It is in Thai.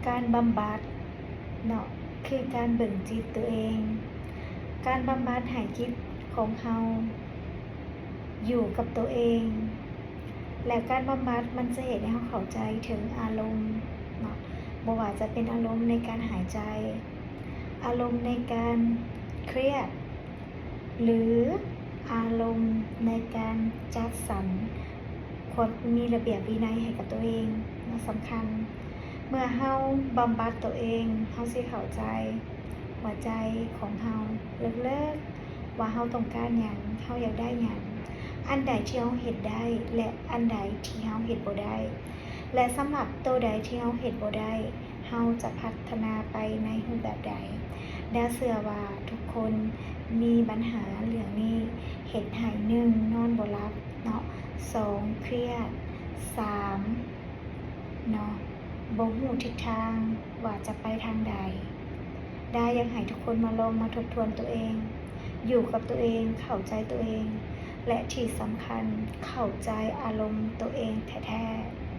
การบำบัดเนาะคือการเบิ่งจิตตัวเอง การบำบัดให้จิตของเราอยู่กับตัวเอง และการบำบัดมันจะเห็นให้เราเข้าใจถึงอารมณ์เนาะบ่ว่าจะเป็นอารมณ์ในการหายใจ อารมณ์ในการเครียด หรืออารมณ์ในการจัดสรรความมีระเบียบวินัยให้กับตัวเองนะสำคัญ เมื่อเฮาบำบัดตัวเองเฮาสิเข้าใจหัวใจของเฮาเลิกๆว่าเฮาต้องการหยังเฮาอยากได้หยังอันใดที่เฮาเฮ็ดได้และอันใดที่เฮาเฮ็ดบ่ได้และสำหรับตัวใดที่เฮาเฮ็ดบ่ได้เฮาจะพัฒนาไปในรูปแบบใดดาเชื่อว่าทุกคนมีปัญหาเรื่องนี้เฮ็ดให้1นอนบ่หลับเนาะ2เครียด3เนาะบ่รู้ทิศทางว่าจะไปทางใดได้ยังให้ทุกคนมาลองมาทบทวนตัวเองอยู่กับตัวเองเข้าใจตัวเองและที่สำคัญเข้าใจอารมณ์ตัวเองแท้ๆ